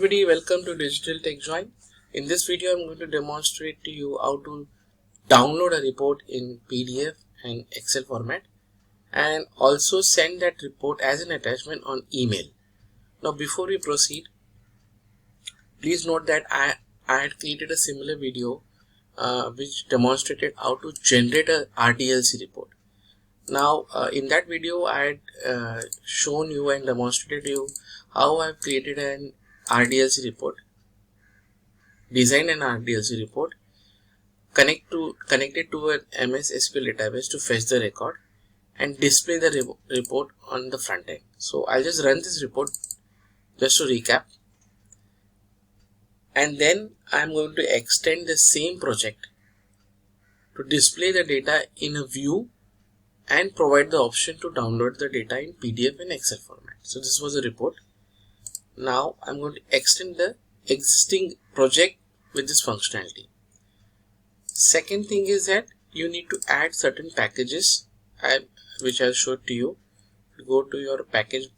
everybody, welcome to Digital TechJoint. In this video, I'm going to demonstrate to you how to download a report in PDF and Excel format and also send that report as an attachment on email. Now, before we proceed, please note that I had created a similar video which demonstrated how to generate a RDLC report. Now, in that video, I had shown you and demonstrated you how I've created an RDLC report, designed an RDLC report, connected to an MS SQL database to fetch the record and display the report on the front end. So I'll just run this report just to recap, and then I'm going to extend the same project to display the data in a view and provide the option to download the data in PDF and Excel format. So this was a report. Now I'm going to extend the existing project with this functionality. Second thing is that you need to add certain packages which I'll show to you. You go to your package,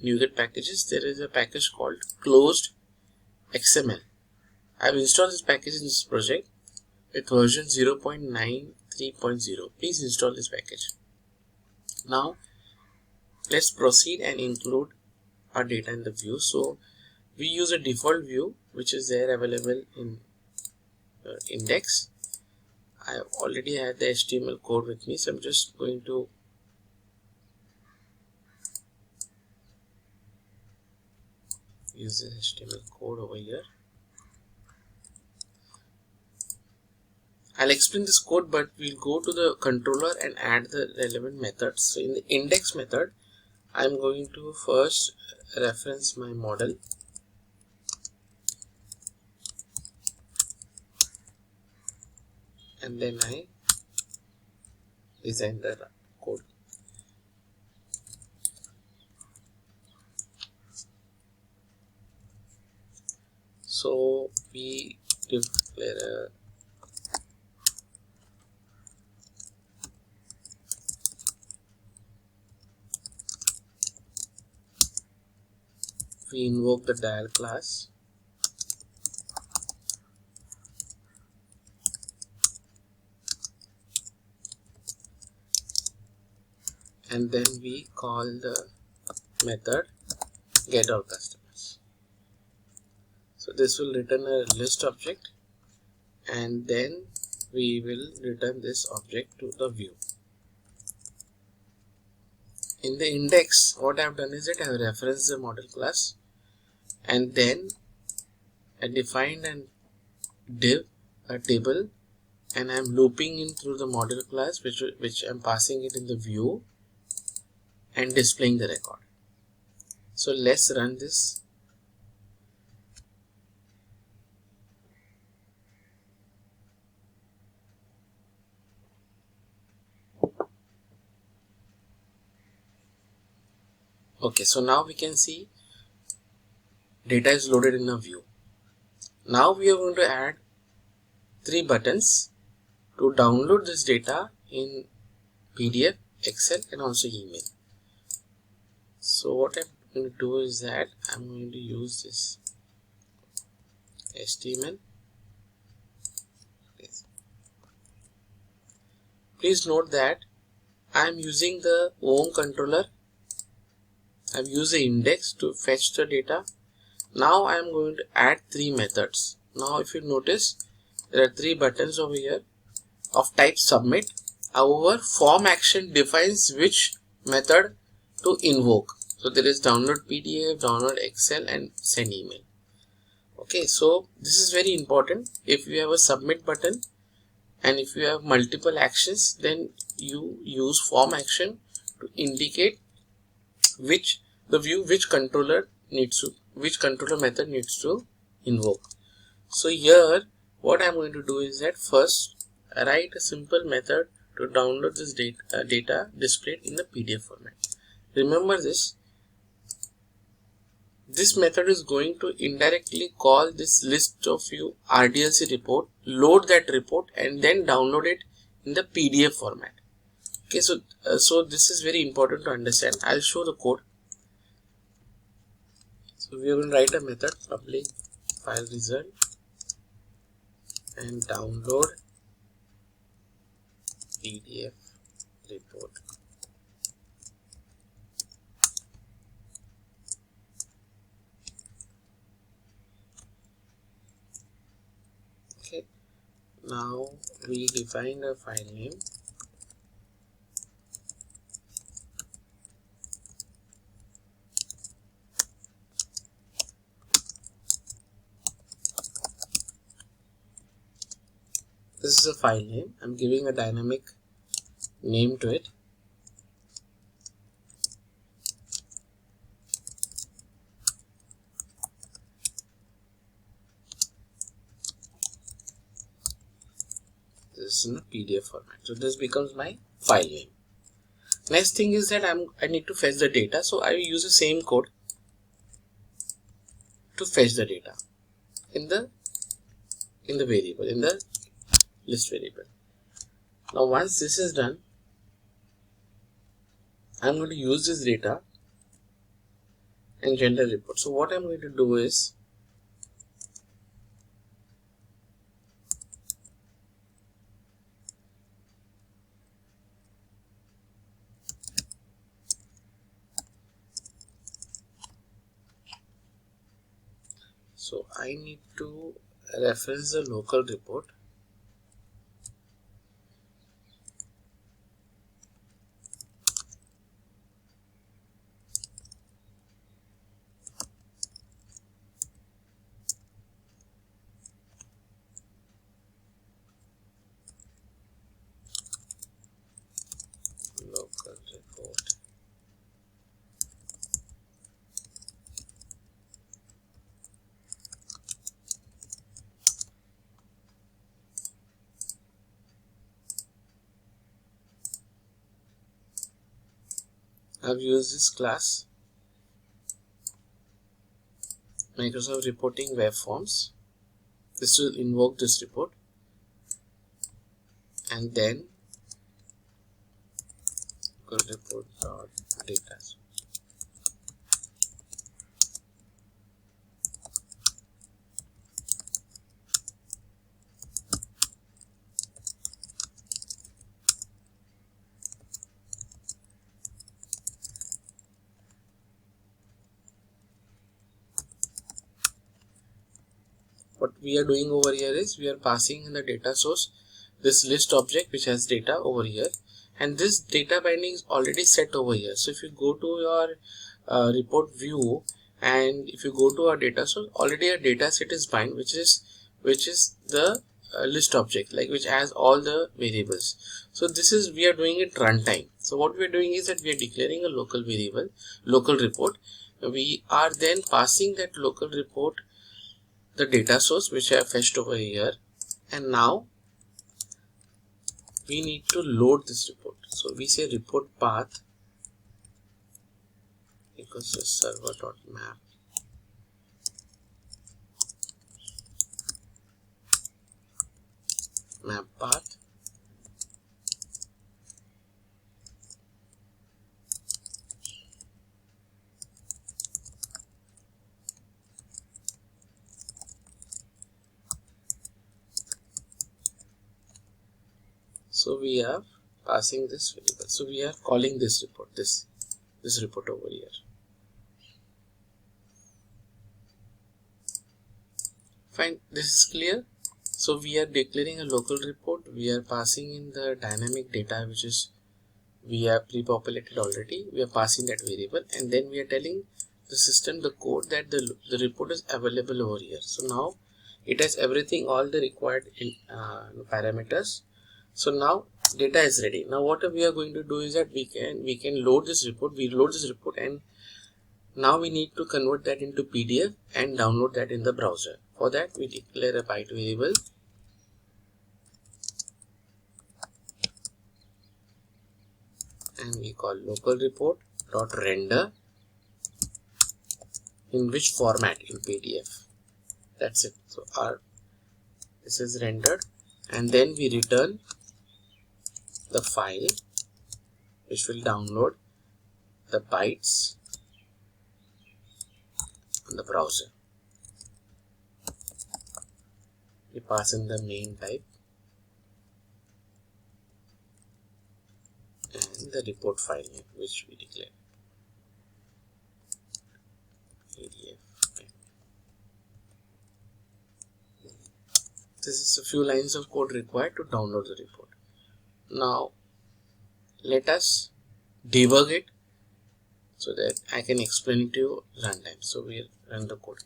NuGet packages. There is a package called closed XML. I've installed this package in this project with version 0.93.0. Please install this package. Now let's proceed and include our data in the view. So we use a default view which is there available in index. I already had the HTML code with me, so I'm just going to use the HTML code over here. I'll explain this code, but we'll go to the controller and add the relevant methods. So in the index method, I'm going to first reference my model. And then I design the code. So we declare we invoke the dial class, and then we call the method getAllCustomers. So this will return a list object, and then we will return this object to the view. In the index, what I have done is that I have referenced the model class, and then I defined a div, a table, and I am looping in through the model class which I am passing it in the view and displaying the record. So let's run this. Okay, so now we can see data is loaded in a view. Now we are going to add 3 buttons to download this data in PDF, Excel, and also email. So what I'm going to do is that I'm going to use this HTML. Please note that I'm using the home controller. I've used the index to fetch the data. Now I'm going to add 3 methods. Now if you notice, there are 3 buttons over here of type submit. However, form action defines which method to invoke. So there is download PDF, download Excel, and send email. Okay, so this is very important. If you have a submit button and if you have multiple actions, then you use form action to indicate which controller method needs to invoke. So here what I'm going to do is that first I write a simple method to download this data displayed in the PDF format. Remember this method is going to indirectly call this list of you RDLC report, load that report, and then download it in the PDF format. Okay, so this is very important to understand. I'll show the code. So So we are going to write a method public file result and download PDF report. Okay, now we define a file name. This is a file name. I'm giving a dynamic name to it. This is in a PDF format. So this becomes my file name. Next thing is that I need to fetch the data. So I will use the same code to fetch the data in the variable, in the list variable. Now once this is done, I'm going to use this data and generate a report. So what I'm going to do is I need to reference the local report. Local report. I've used this class Microsoft Reporting Web Forms. This will invoke this report, and then report.data. What we are doing over here is we are passing in the data source this list object which has data over here, and this data binding is already set over here. So if you go to your report view and if you go to our data source, already a data set is bind which is the list object, like which has all the variables. So this is, we are doing it runtime. So what we are doing is that we are declaring a local variable, local report. We are then passing that local report the data source which I have fetched over here, and now we need to load this report. So we say report path equals to server.map map path so we are passing this variable. So we are calling this report, this report over here. Fine, this is clear. So we are declaring a local report, we are passing in the dynamic data which is we have pre-populated already, we are passing that variable, and then we are telling the system, the code, that the report is available over here. So now it has everything, all the required parameters. So now data is ready. Now what we are going to do is that we can load this report. We load this report, and now we need to convert that into PDF and download that in the browser. For that we declare a byte variable and we call local report dot render, in which format, in PDF. That's it. So this is rendered, and then we return the file which will download the bytes on the browser. We pass in the main type and the report file name which we declare PDF. This is a few lines of code required to download the report. Now let us debug it so that I can explain it to you runtime. So we run the code.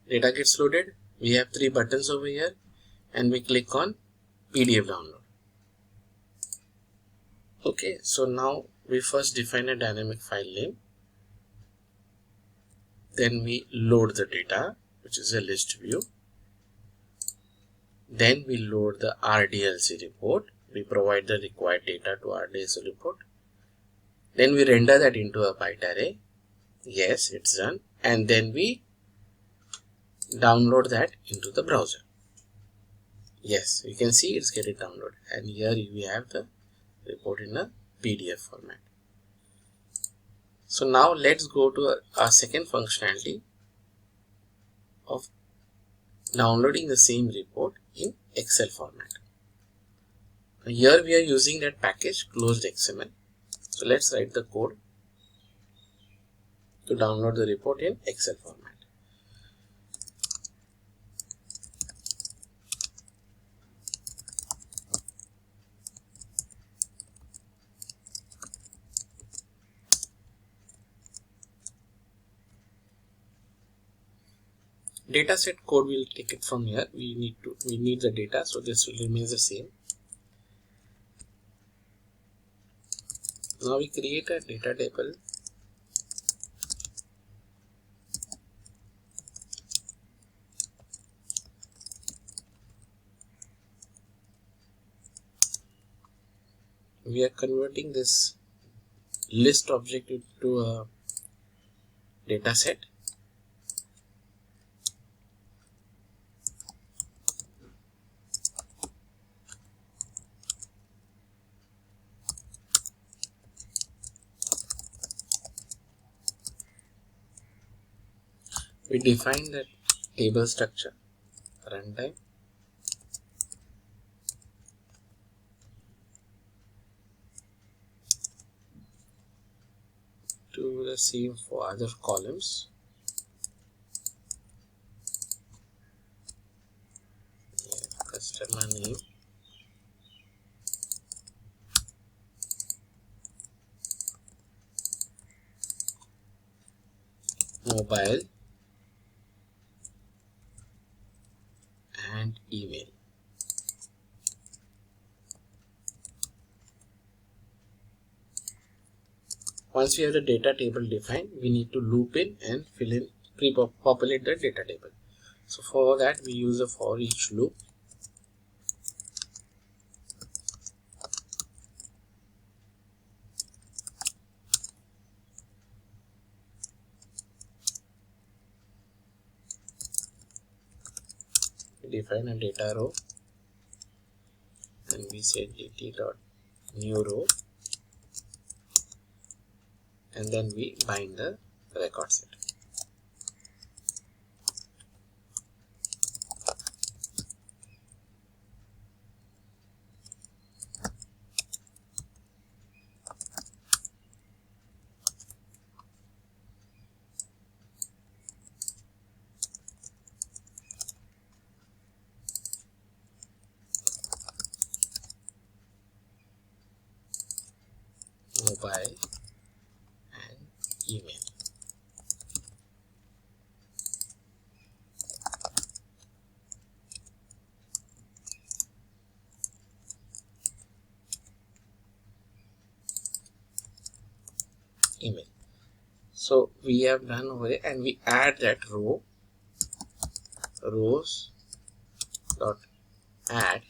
Data gets loaded. We have 3 buttons over here and we click on PDF download. Okay, so now we first define a dynamic file name. Then we load the data, which is a list view. Then we load the RDLC report. We provide the required data to RDLC report. Then we render that into a byte array. Yes, it's done. And then we download that into the browser. Yes, you can see it's getting downloaded. And here we have the report in a PDF format. So now let's go to our second functionality of downloading the same report in Excel format. Here we are using that package closed XML. So let's write the code to download the report in Excel format. Dataset code will take it from here. We need the data, so this will remain the same. Now we create a data table. We are converting this list object into a data set. We define the table structure, runtime, do the same for other columns. Customer name, mobile, and email. Once we have the data table defined, we need to loop in and fill in, pre-populate the data table. So for that we use a for each loop. We define a data row and we say dt.new row, and then we bind the record set. Mobile and email. Email. So we have done over here, and we add that row, rows dot add,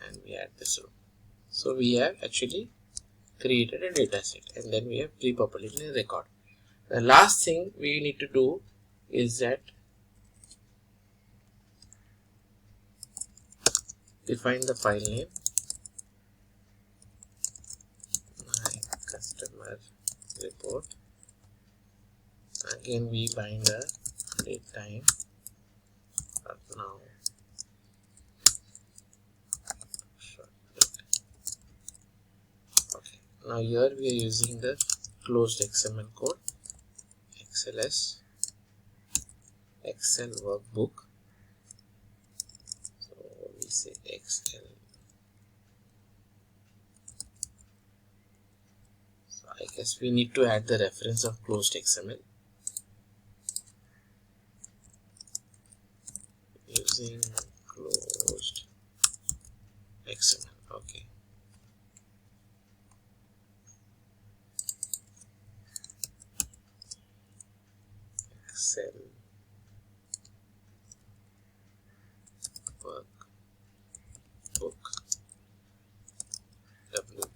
and we add this row. So we have actually created a data set, and then we have pre-populated a record. The last thing we need to do is that define the file name, my customer report. Again we bind a date time of now. Okay, now here we are using the closed XML code, XLS, Excel workbook. So we say Excel. So I guess we need to add the reference of closed XML using closed XML. Okay. Excel workbook WB.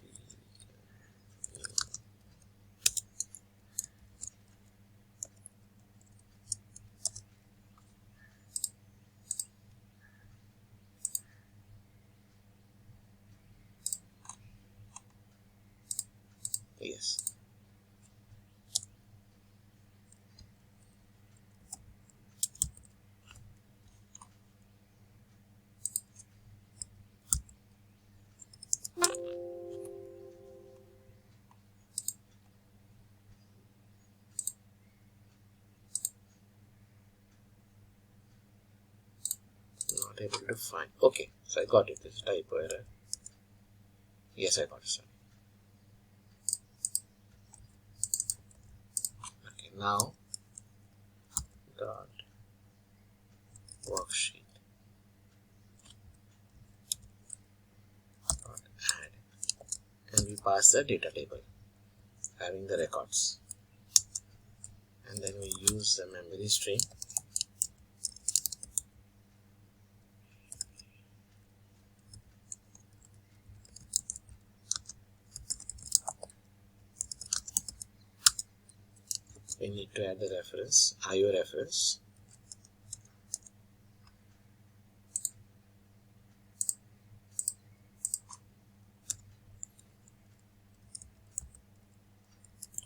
Yes. Not able to find. Okay, so I got it. This typo error. Yes, I got it. Sorry. Okay, now dot worksheet dot add, and we pass the data table having the records, and then we use the memory string we need to add the reference, IO reference.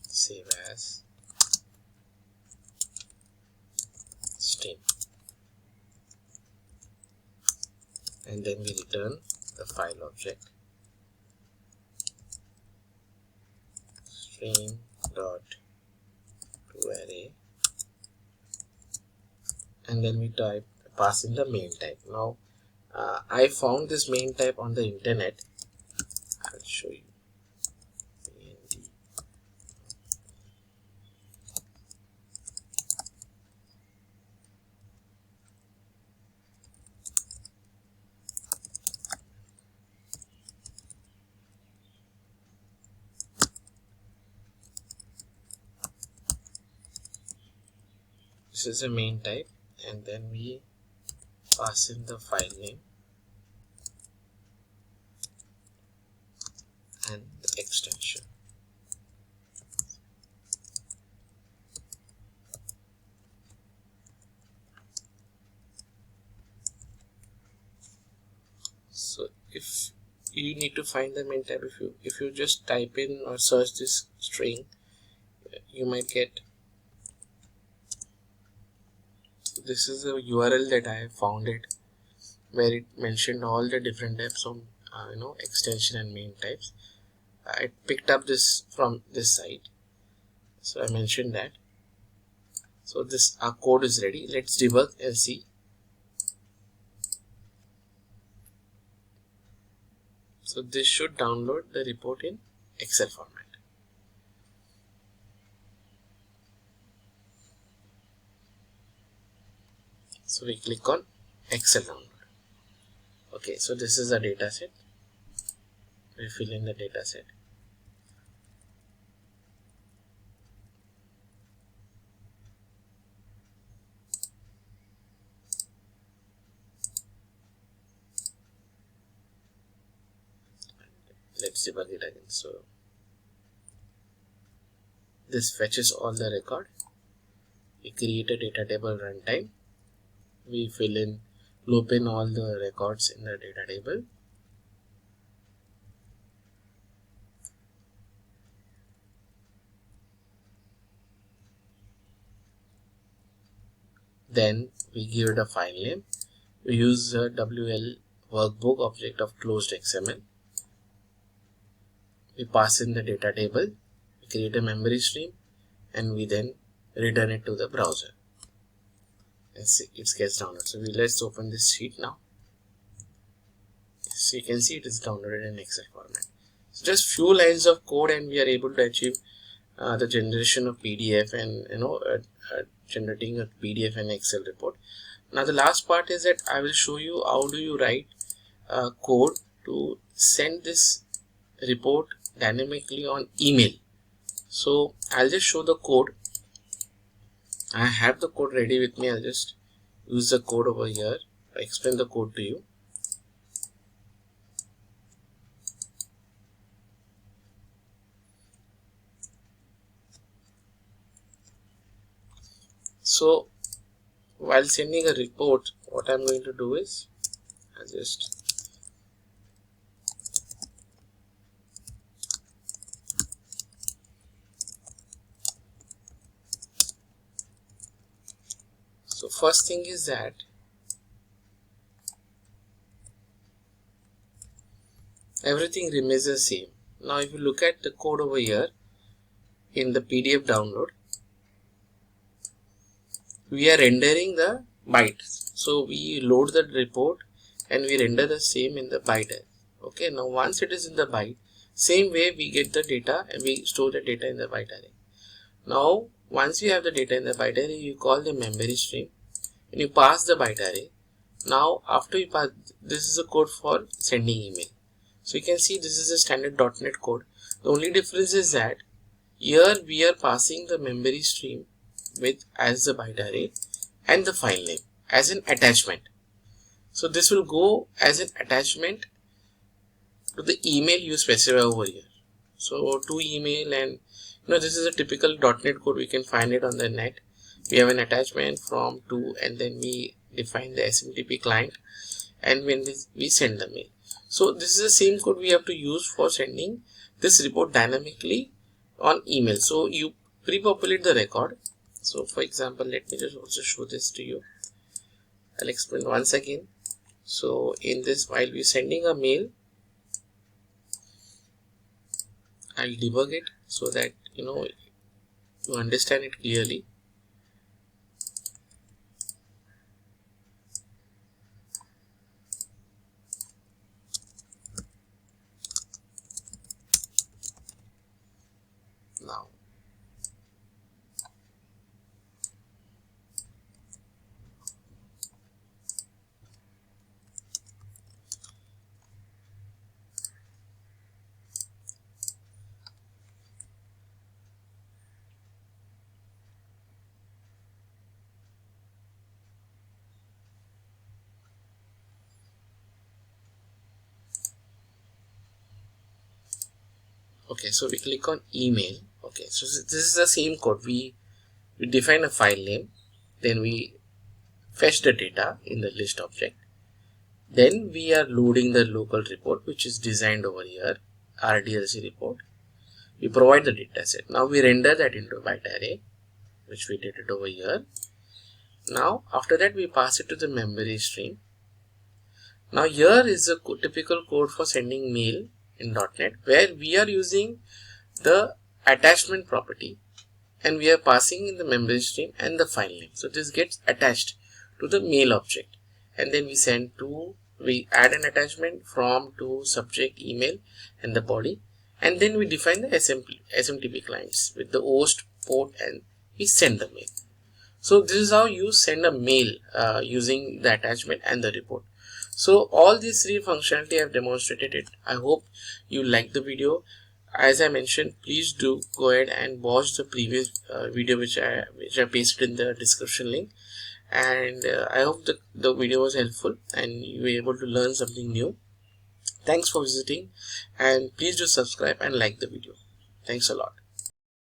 Save as stream, and then we return the file object stream dot to array, and then we pass in the main type. Now I found this main type on the internet. I'll show you. This is the main type, and then we pass in the file name and the extension. So if you need to find the main type, if you just type in or search this string, you might get. This is a URL that I found it, where it mentioned all the different types of extension and main types. I picked up this from this site, so I mentioned that. So this our code is ready. Let's debug and see. So this should download the report in Excel format. So we click on Excel download. Okay, so this is a data set. We fill in the data set. Let's debug it again. So this fetches all the record. We create a data table runtime. We fill in loop in all the records in the data table. Then we give it a file name. We use the WL workbook object of closed XML. We pass in the data table, we create a memory stream, and we then return it to the browser. And see, it gets downloaded. So let's open this sheet now. So you can see it is downloaded in Excel format. So just few lines of code and we are able to achieve the generation of PDF and generating a PDF and Excel report. Now the last part is that I will show you how do you write code to send this report dynamically on email. So I'll just show the code. I have the code ready with me. I'll just use the code over here. I explain the code to you. So while sending a report, what I'm going to do is I'll just first thing is that everything remains the same. Now if you look at the code over here in the PDF download, we are rendering the byte. So we load the report and we render the same in the byte. Okay, now once it is in the byte, same way we get the data and we store the data in the byte array. Now once you have the data in the byte array, you call the memory stream and you pass the byte array. Now after you pass, this is a code for sending email. So you can see this is a standard .NET code. The only difference is that here we are passing the memory stream with as the byte array and the file name as an attachment. So this will go as an attachment to the email you specify over here. So to email, and this is a typical .NET code. We can find it on the net. We have an attachment from to, and then we define the SMTP client, and when we send the mail. So this is the same code we have to use for sending this report dynamically on email. So you pre-populate the record. So for example, let me just also show this to you. I'll explain once again. So in this, while we're sending a mail, I'll debug it so that you understand it clearly. Now okay, so we click on email. Okay, so this is the same code. We define a file name, then we fetch the data in the list object, then we are loading the local report which is designed over here, RDLC report. We provide the data set. Now we render that into a byte array, which we did it over here. Now after that we pass it to the memory stream. Now here is a typical code for sending mail in .NET, where we are using the attachment property and we are passing in the memory stream and the file name. So this gets attached to the mail object, and then we add an attachment from to subject email and the body, and then we define the SMTP clients with the host port and we send the mail. So this is how you send a mail using the attachment and the report. So all these three functionality I have demonstrated it. I hope you like the video. As I mentioned, please do go ahead and watch the previous video which I pasted in the description link. And I hope the video was helpful and you were able to learn something new. Thanks for visiting, and please do subscribe and like the video. Thanks a lot.